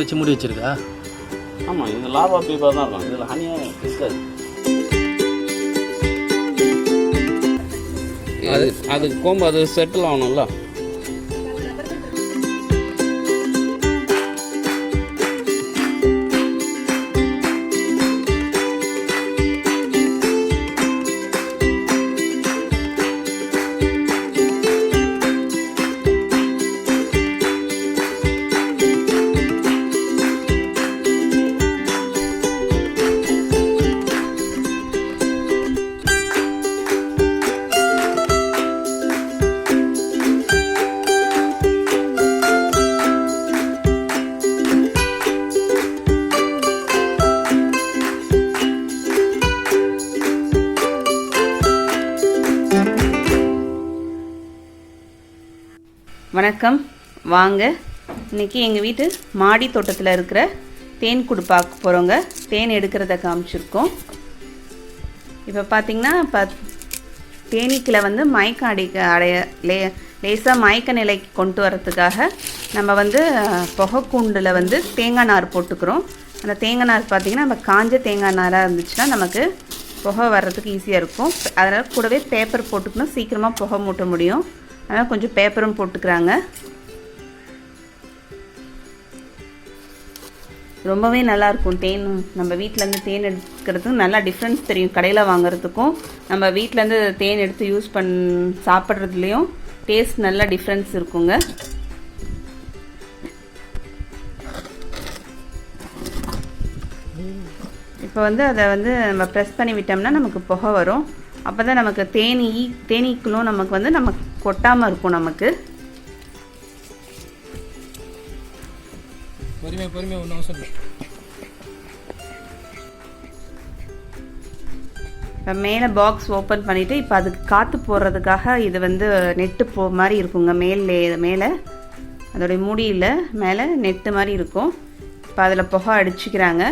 வச்சு மூடி வச்சிருக்கா? ஆமாம், இது லாவா பீப்பாக தான் இருக்கும். இதில் ஹனியாக இருக்காது. அதுக்கு கோம்பு அது செட்டில் ஆகணும்ல. வணக்கம். வாங்க, இன்றைக்கி எங்கள் வீட்டு மாடி தோட்டத்தில் இருக்கிற தேன் கூடு பார்க்க போகிறோங்க. தேன் எடுக்கிறத காமிச்சிருக்கோம். இப்போ பார்த்திங்கன்னா தேனீக்களை வந்து மயக்கம் லேசாக மயக்க நிலைக்கு கொண்டு வரத்துக்காக நம்ம புகைக்கூண்டில் தேங்காய் நார் போட்டுக்கிறோம். அந்த தேங்காய் நார் பார்த்திங்கன்னா நம்ம காஞ்ச தேங்காய் நாராக இருந்துச்சுன்னா நமக்கு புகை வர்றதுக்கு ஈஸியாக இருக்கும். அதனால் கூடவே பேப்பர் போட்டுக்கணும், சீக்கிரமாக புகை மூட்ட முடியும். அதனால் கொஞ்சம் பேப்பரும் போட்டுக்கிறாங்க. ரொம்பவே நல்லாயிருக்கும். தேன் நம்ம வீட்டிலேருந்து தேன் எடுக்கிறதுக்கும் நல்லா டிஃப்ரென்ஸ் தெரியும். கடையில் வாங்குறதுக்கும் நம்ம வீட்டிலேருந்து தேன் எடுத்து யூஸ் சாப்பிட்றதுலேயும் டேஸ்ட் நல்லா டிஃப்ரென்ஸ் இருக்குங்க. இப்போ அதை நம்ம ப்ரெஸ் பண்ணி விட்டோம்னா நமக்கு புகை வரும். அப்போ தான் நமக்கு தேனீக்களும் நமக்கு நம்ம கொட்டாமல் இருக்கும். நமக்கு இப்போ மேலே பாக்ஸ் ஓப்பன் பண்ணிவிட்டு இப்போ அதுக்கு காற்று போடுறதுக்காக இது நெட்டு மாதிரி இருக்குங்க. மேலே அதோடைய மூடியில் மேலே நெட்டு மாதிரி இருக்கும். இப்போ அதில் புகை அடிச்சுக்கிறாங்க.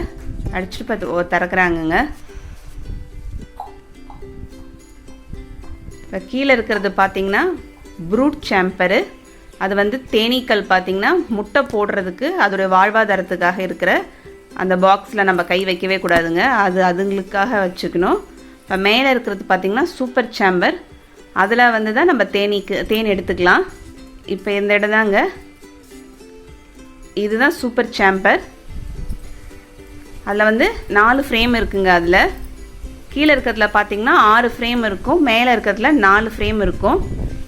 அடிச்சுட்டு இப்போ திறக்கிறாங்கங்க. இப்போ கீழே இருக்கிறது பார்த்திங்கன்னா ப்ரூட் சாம்பரு. அது தேனீக்கள் பார்த்திங்கன்னா முட்டை போடுறதுக்கு அதோடைய வாழ்வாதாரத்துக்காக இருக்கிற அந்த பாக்ஸில் நம்ம கை வைக்கவே கூடாதுங்க. அதுங்களுக்காக வச்சுக்கணும். இப்போ மேலே இருக்கிறது பார்த்திங்கன்னா சூப்பர் சாம்பர். அதில் தான் நம்ம தேன் எடுத்துக்கலாம். இப்போ இந்த இடம் தாங்க, இதுதான் சூப்பர் சாம்பர். அதில் 4 ஃப்ரேம் இருக்குங்க. அதில் கீழே இருக்கிறதுல பார்த்திங்கன்னா 6 ஃப்ரேம் இருக்கும், மேலே இருக்கிறதுல 4 ஃப்ரேம் இருக்கும்.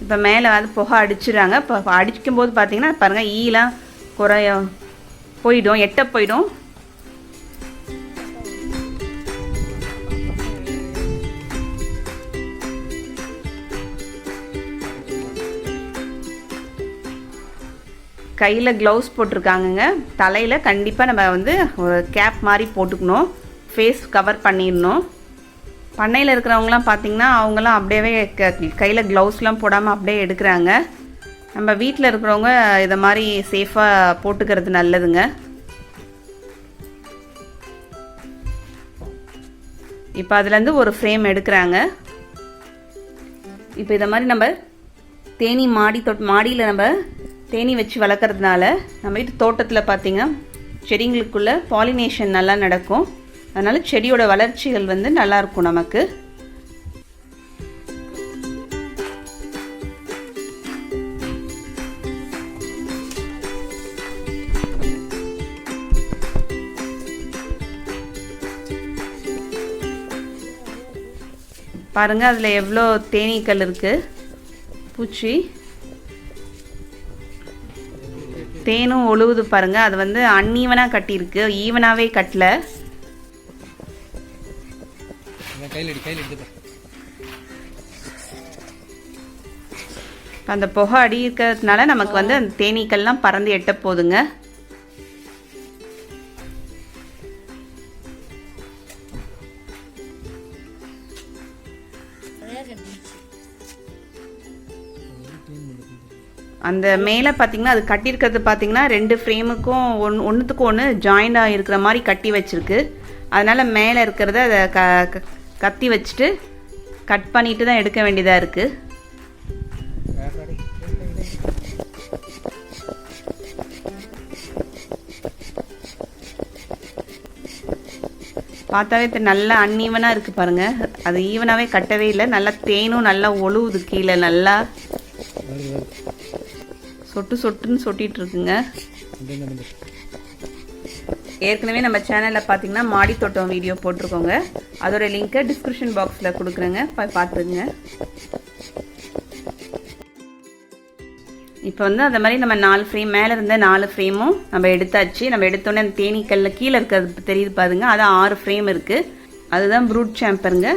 இப்போ மேலே புகை அடிச்சிடுறாங்க. இப்போ அடிக்கும்போது பார்த்திங்கன்னா பாருங்கள், ஈலாம் போயிடும், எட்ட போயிடும். கையில் க்ளவுஸ் போட்டிருக்காங்கங்க. தலையில் கண்டிப்பாக நம்ம ஒரு கேப் மாதிரி போட்டுக்கணும், ஃபேஸ் கவர் பண்ணிடணும். பண்ணையில் இருக்கிறவங்களாம் பார்த்திங்கன்னா அவங்களாம் அப்படியே கையில் க்ளவுஸ்லாம் போடாமல் அப்படியே எடுக்கிறாங்க. நம்ம வீட்டில் இருக்கிறவங்க இதை மாதிரி சேஃபாக போட்டுக்கிறது நல்லதுங்க. இப்போ அதுலேருந்து ஒரு ஃப்ரேம் எடுக்கிறாங்க. இப்போ இதை மாதிரி நம்ம தேனி மாடியில் நம்ம தேனி வச்சு வளர்க்குறதுனால நம்ம வீட்டு தோட்டத்தில் பார்த்திங்கன்னா செடிங்களுக்குள்ளே பாலினேஷன் நல்லா நடக்கும். அதனால் செடியோட வளர்ச்சிகள் நல்லாயிருக்கும் நமக்கு. பாருங்கள், அதில் எவ்வளோ தேனீக்கள் இருக்குது, பூச்சி. தேனும் ஒழுகுது பாருங்கள். அது அன்ஈவனாக கட்டியிருக்கு, ஈவனாகவே கட்டலை. அந்த புகை அடி இருக்கிறதுனால நமக்கு அந்த தேனீக்கள்லாம் பறந்து எட்ட போகுதுங்க. அந்த மேலே பார்த்திங்கன்னா அது கட்டியிருக்கிறது பார்த்திங்கன்னா 2 ஃப்ரேமுக்கும் ஒன்றுத்துக்கும் ஒன்று ஜாயிண்டாக இருக்கிற மாதிரி கட்டி வச்சுருக்கு. அதனால் மேலே இருக்கிறத அதை கத்தி வச்சுட்டு கட் பண்ணிட்டு தான் எடுக்க வேண்டியதாக இருக்குது. பார்த்தாவே நல்லா அன்ஈவனாக இருக்குது பாருங்கள். அது ஈவனாகவே கட்டவே இல்லை. நல்லா தேனும் நல்லா ஒழுகுது கீழே, நல்லா சொட்டு சொட்டுன்னு சொட்டிகிட்டு இருக்குங்க. ஏற்கனவே நம்ம சேனலில் பார்த்தீங்கன்னா மாடி தோட்டம் வீடியோ போட்டிருக்கோங்க. அதோட லிங்க்கை டிஸ்கிரிப்ஷன் பாக்ஸில் கொடுக்குறேங்க, பார்த்துருங்க. இப்போ வந்து அந்த மாதிரி நம்ம 4 ஃப்ரேம் மேலே இருந்த 4 ஃப்ரேமும் நம்ம எடுத்தாச்சு. நம்ம எடுத்தோடனே அந்த தேனீக்கல்ல கீழே இருக்கிறது தெரியுது பாருங்க, அதான் 6 ஃப்ரேம் இருக்குது. அதுதான் ப்ரூட் சாம்பருங்க.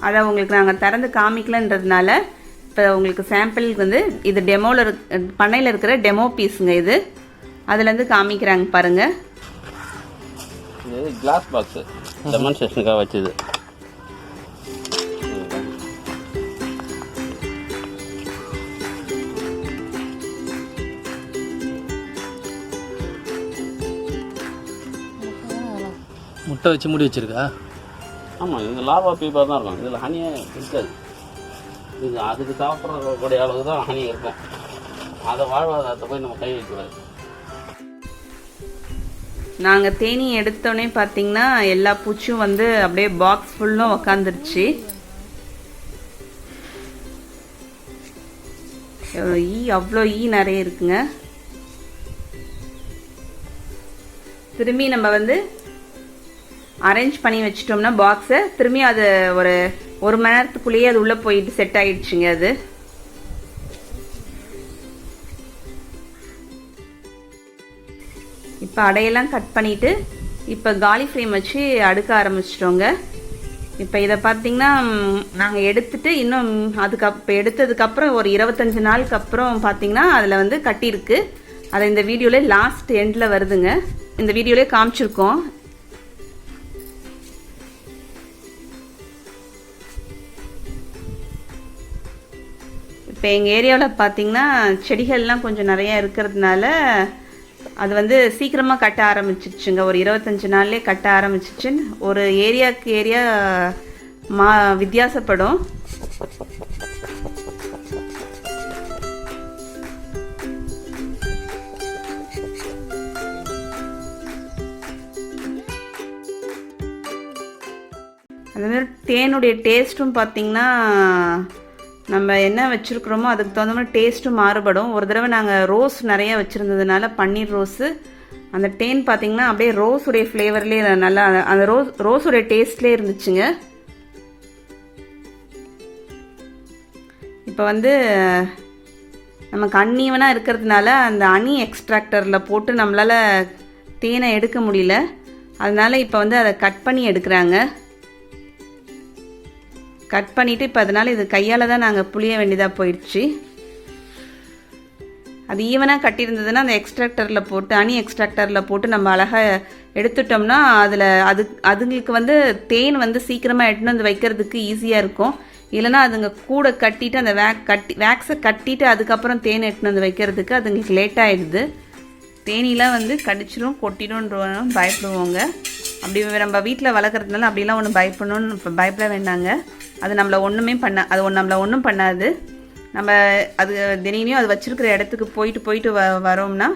அதை உங்களுக்கு நாங்கள் திறந்து காமிக்கலன்றதுனால இப்போ உங்களுக்கு சாம்பிளுக்கு வந்து இது டெமோவில் பண்ணையில் இருக்கிற டெமோ பீஸுங்க. இது அதுலேருந்து காமிக்கிறாங்க பாருங்கள். இது கிளாஸ் பாக்ஸு டெமான்ஸ்ட்ரேஷனுக்காக வச்சுது. முட்டை வச்சு மூடி வச்சிருக்கா? ஆமாம், இது லாவா பீப்பாக தான் இருக்கும். இதில் ஹனியே இருக்காது. இது அதுக்கு சாப்பிட்றக்கூடிய அளவுக்கு தான் ஹனி இருக்கும். அதை வாழ்வாதாரத்தை போய் நம்ம கை வைக்கக்கூடாது. நாங்கள் தேனி எடுத்தோடனே பார்த்தீங்கன்னா எல்லா பூச்சும் வந்து அப்படியே பாக்ஸ் ஃபுல்லும் உக்காந்துருச்சு. அவ்வளோ நிறைய இருக்குங்க. திரும்பி நம்ம வந்து அரேஞ்ச் பண்ணி வச்சிட்டோம்னா பாக்ஸை திரும்பி அது ஒரு மணி நேரத்துக்குள்ளேயே அது உள்ளே போயிட்டு செட் ஆகிடுச்சுங்க. அது இப்போ அடையெல்லாம் கட் பண்ணிவிட்டு இப்போ காலி ஃப்ரேம் வச்சு அடுக்க ஆரம்பிச்சிட்டோங்க. இப்போ இதை பார்த்திங்கன்னா நாங்கள் எடுத்துட்டு இன்னும் இப்போ எடுத்ததுக்கப்புறம் ஒரு 25 நாளுக்கு அப்புறம் பார்த்திங்கன்னா அதில் வந்து கட்டியிருக்கு. அதை இந்த வீடியோவில் லாஸ்ட் எண்டில் வருதுங்க. இந்த வீடியோவிலே காமிச்சிருக்கோம். இப்போ எங்கள் ஏரியாவில் பார்த்திங்கன்னா செடிகள்லாம் கொஞ்சம் நிறையா இருக்கிறதுனால அது வந்து சீக்கிரமாக கட்ட ஆரம்பிச்சிச்சுங்க. ஒரு 25 நாள்லேயே கட்ட ஆரம்பிச்சிச்சு. ஒரு ஏரியாவுக்கு ஏரியா வித்தியாசப்படும். அதுமாதிரி தேனுடைய டேஸ்ட்டும் பார்த்திங்கன்னா நம்ம என்ன வச்சுருக்குறோமோ அதுக்கு தகுந்த மாதிரி டேஸ்ட்டும் மாறுபடும். ஒரு தடவை நாங்கள் ரோஸ் நிறையா வச்சுருந்ததுனால பன்னீர் ரோஸு அந்த தேன் பார்த்திங்கன்னா அப்படியே ரோஸுடைய ஃப்ளேவர்லேயே நல்லா அந்த ரோஸுடைய டேஸ்ட்லேயே இருந்துச்சுங்க. இப்போ வந்து நமக்கு அன்ஈவனாக இருக்கிறதுனால அந்த ஹனி எக்ஸ்ட்ராக்டரில் போட்டு நம்மளால் தேனை எடுக்க முடியல. அதனால் இப்போ வந்து அதை கட் பண்ணி எடுக்கிறாங்க. கட் பண்ணிவிட்டு இப்போ அதனால் இது கையால் தான் நாங்கள் புளிய வேண்டியதாக போயிடுச்சு. அது ஈவனாக கட்டியிருந்ததுன்னா அந்த எக்ஸ்ட்ராக்டரில் போட்டு ஹனி எக்ஸ்ட்ராக்டரில் போட்டு நம்ம அழகாக எடுத்துட்டோம்னா அதில் அதுங்களுக்கு வந்து தேன் வந்து சீக்கிரமாக எடுத்துன்னு வந்து வைக்கிறதுக்கு ஈஸியாக இருக்கும். இல்லைனா அதுங்க கூட கட்டிட்டு அந்த வேக்ஸை கட்டிட்டு அதுக்கப்புறம் தேன் எடுத்துன்னு வந்து வைக்கிறதுக்கு அதுங்களுக்கு லேட் ஆகிடுது. தேனிலாம் வந்து கடிச்சிடும் கொட்டிடும்ன்றோம் பயப்படுவோங்க. அப்படி நம்ம வீட்டில் வளர்க்குறதுனால அப்படிலாம் ஒன்றும் பயப்பட வேண்டாங்க. அது நம்மளை ஒன்றும் பண்ணாது. நம்ம அது தினையும் அது வச்சுருக்கிற இடத்துக்கு போயிட்டு வரோம்னா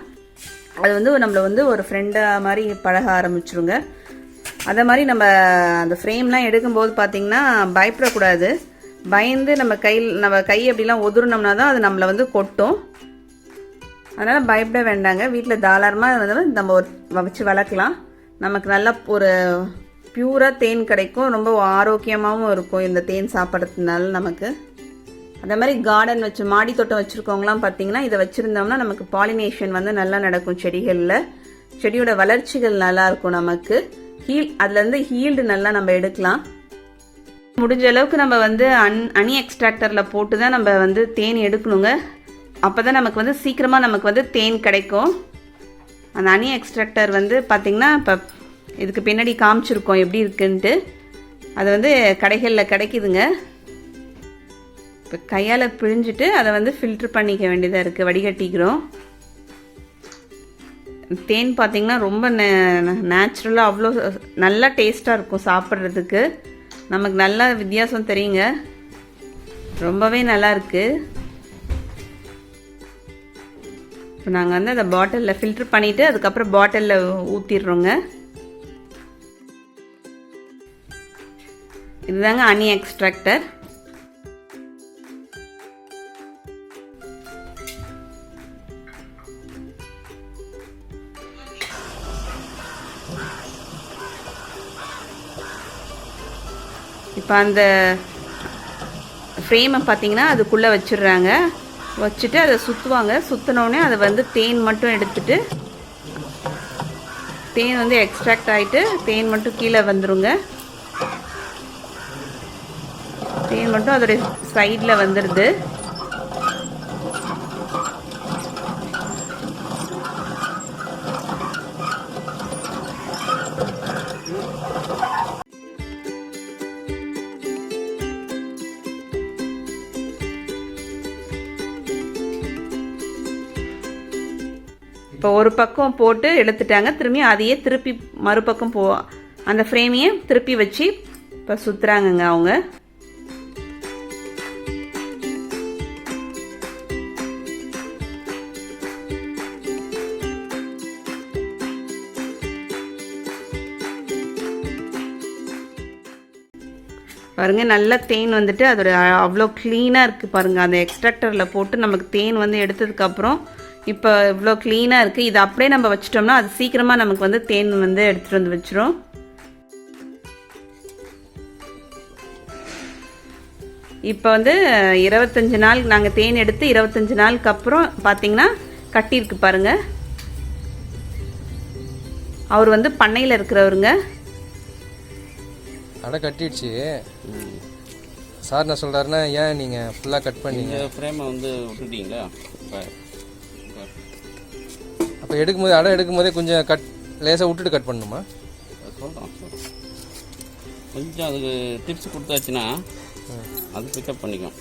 அது வந்து நம்மளை வந்து ஒரு ஃப்ரெண்டாக மாதிரி பழக ஆரம்பிச்சிருங்க. அதை மாதிரி நம்ம அந்த ஃப்ரேம்லாம் எடுக்கும்போது பார்த்திங்கன்னா பயப்படக்கூடாது. பயந்து நம்ம கை அப்படிலாம் ஒதுருனோம்னா தான் அது நம்மளை வந்து கொட்டும். அதனால் பயப்பட வேண்டாங்க. வீட்டில் தாராளமாக வந்து நம்ம வச்சு வளர்க்கலாம். நமக்கு நல்லா ஒரு பியூராக தேன் கிடைக்கும். ரொம்ப ஆரோக்கியமாகவும் இருக்கும் இந்த தேன் சாப்பிட்றதுனால நமக்கு. அதே மாதிரி கார்டன் வச்சு மாடி தோட்டம் வச்சுருக்கவங்களாம் பார்த்திங்கன்னா இதை வச்சுருந்தோம்னா நமக்கு பாலினேஷன் வந்து நல்லா நடக்கும். செடியோட வளர்ச்சிகள் நல்லாயிருக்கும். நமக்கு அதுலேருந்து ஹீல்டு நல்லா நம்ம எடுக்கலாம். முடிஞ்ச அளவுக்கு நம்ம வந்து ஹனி எக்ஸ்ட்ராக்டரில் போட்டு தான் நம்ம வந்து தேன் எடுக்கணுங்க. அப்போ தான் நமக்கு வந்து சீக்கிரமாக நமக்கு வந்து தேன் கிடைக்கும். அந்த ஹனி எக்ஸ்ட்ராக்டர் வந்து பார்த்திங்கன்னா இப்போ இதுக்கு பின்னாடி காமிச்சிருக்கோம் எப்படி இருக்குன்ட்டு. அது வந்து கடைகளில் கிடைக்குதுங்க. இப்போ கையால் பிழிஞ்சிட்டு அதை வந்து ஃபில்ட்ரு பண்ணிக்க வேண்டியதாக இருக்குது. வடிகட்டிக்கிறோம். தேன் பார்த்திங்கன்னா ரொம்ப நேச்சுரலாக அவ்வளோ நல்லா டேஸ்ட்டாக இருக்கும் சாப்பிட்றதுக்கு. நமக்கு நல்லா வித்தியாசம் தெரியுங்க. ரொம்பவே நல்லா இருக்குது. இப்போ நாங்கள் வந்து அதை பாட்டிலில் ஃபில்ட்ரு பண்ணிவிட்டு அதுக்கப்புறம் பாட்டிலில் ஊற்றிடுறோங்க. இதுதாங்க ஹனி எக்ஸ்ட்ராக்டர். இப்போ அந்த ஃப்ரேமை பார்த்தீங்கன்னா அதுக்குள்ளே வச்சிடுறாங்க. வச்சுட்டு அதை சுற்றுவாங்க. சுற்றினோடனே அதை வந்து தேன் மட்டும் எடுத்துட்டு தேன் வந்து எக்ஸ்ட்ராக்ட் ஆகிட்டு தேன் மட்டும் கீழே வந்துருங்க. தேன் மட்டும் அதோடைய சைடில் வந்துடுது. இப்போ ஒரு பக்கம் போட்டு எடுத்துட்டாங்க. திரும்பி அதையே திருப்பி மறுபக்கம் அந்த ஃப்ரேமையே திருப்பி வச்சு இப்போ சுற்றுறாங்கங்க அவங்க. பாருங்கள், நல்ல தேன் வந்துட்டு அதோட அவ்வளோ க்ளீனாக இருக்குது பாருங்கள். அந்த எக்ஸ்ட்ராக்டரில் போட்டு நமக்கு தேன் வந்து எடுத்ததுக்கப்புறம் இப்போ இவ்வளோ க்ளீனாக இருக்குது. இது அப்படியே நம்ம வச்சிட்டோம்னா அது சீக்கிரமாக நமக்கு வந்து தேன் வந்து எடுத்துகிட்டு வந்து வச்சிரும். இப்போ வந்து 25 நாள் நாங்கள் தேன் எடுத்து 25 நாளுக்கு அப்புறம் பார்த்தீங்கன்னா கட்டியிருக்கு பாருங்கள். அவர் வந்து பண்ணையில் இருக்கிறவருங்க. அடை கட்டிடுச்சு சார். என்ன சொல்கிறாருன்னா, ஏன் நீங்கள் ஃபுல்லாக கட் பண்ணீங்க? ஃப்ரேமை வந்து விட்டுட்டீங்களா? அப்போ எடுக்கும்போது அடை எடுக்கும்போதே கொஞ்சம் லேசாக விட்டுட்டு கட் பண்ணணுமா? சொல்கிறோம். கொஞ்சம் அதுக்கு டிப்ஸ் கொடுத்தாச்சுன்னா அது பிக்கப் பண்ணிக்கும்.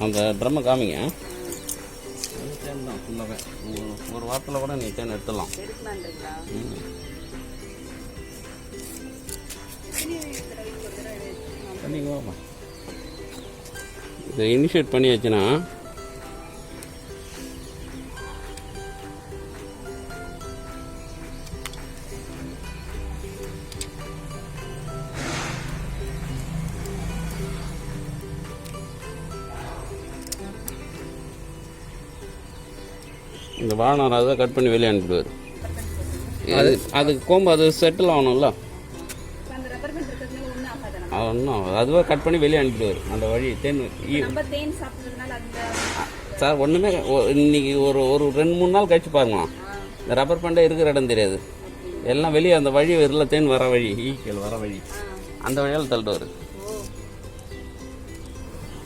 அந்த ட்ரம்மை காமிங்க. தேன் தான் ஃபுல்லாகவே. ஒரு வாரத்தில் கூட நீ தேன் எடுத்துடலாம். கண்டிப்பாக இதை இனிஷியேட் பண்ணியாச்சுன்னா இந்த வாழை அதை கட் பண்ணி வெளியே அனுப்பிடுவார். அதுக்கு கோம்பு அது செட்டில் ஆகணும்ல, ஒன்றும் அதுவாக கட் பண்ணி வெளியே அனுப்பிடுவார். அந்த வழி தேன் சார் ஒன்றுமே இன்னைக்கு ஒரு 2-3 நாள் கழிச்சு பாருங்க, இந்த ரப்பர் பேண்டே இருக்கிற இடம் தெரியாது. எல்லாம் வெளியே அந்த வழி வரல, தேன் வர வழி, ஈக்கள் வர வழி, அந்த வழியால் தள்ளிடுவார்.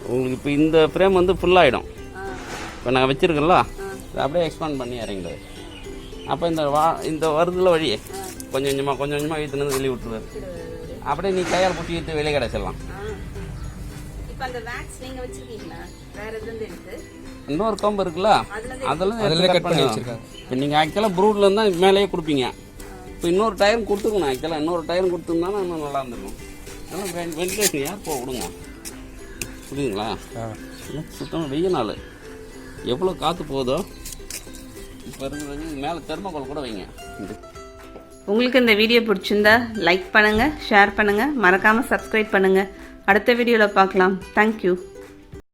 உங்களுக்கு இப்போ இந்த ஃப்ரேம் வந்து ஃபுல்லாகிடும். இப்போ நான் வச்சுருக்கேன்ல, அப்படியே எக்ஸ்பேண்ட் பண்ணி இறங்கிடுவார். அப்போ இந்த வருதுல வழி கொஞ்சம் கொஞ்சமாக வீட்டுலேருந்து வெளியே விட்டுருவார். அப்படியே நீ கையால் பிடிச்சி வீட்டு வெளியே கிடச்சிடலாம். இன்னொரு கொம்பு இருக்குல்ல, அதெல்லாம் கட் பண்ணி வச்சுருக்காங்க. இப்போ நீங்கள் ஆக்சுவலாக ப்ரூட்ல இருந்தால் மேலேயே கொடுப்பீங்க. இப்போ இன்னொரு டயர் கொடுத்துக்கணும். ஆக்சுவலாக இன்னொரு டயர் கொடுத்துருந்தாலும் இன்னும் நல்லா இருந்திருக்கும். ஆனால் வென்டிலேஷன் ஏர் போக விடுங்க, புரியுதுங்களா? சுத்தமாக வெய்ய நாள் எவ்வளோ காற்று போகுதோ இப்போ இருக்கிறது மேலே தெர்மோகோல் கூட வைங்க. உங்களுக்கு இந்த வீடியோ பிடிச்சிருந்தா லைக் பண்ணுங்கள், ஷேர் பண்ணுங்கள், மறக்காமல் சப்ஸ்கிரைப் பண்ணுங்கள். அடுத்த வீடியோவில் பார்க்கலாம். தேங்க்யூ.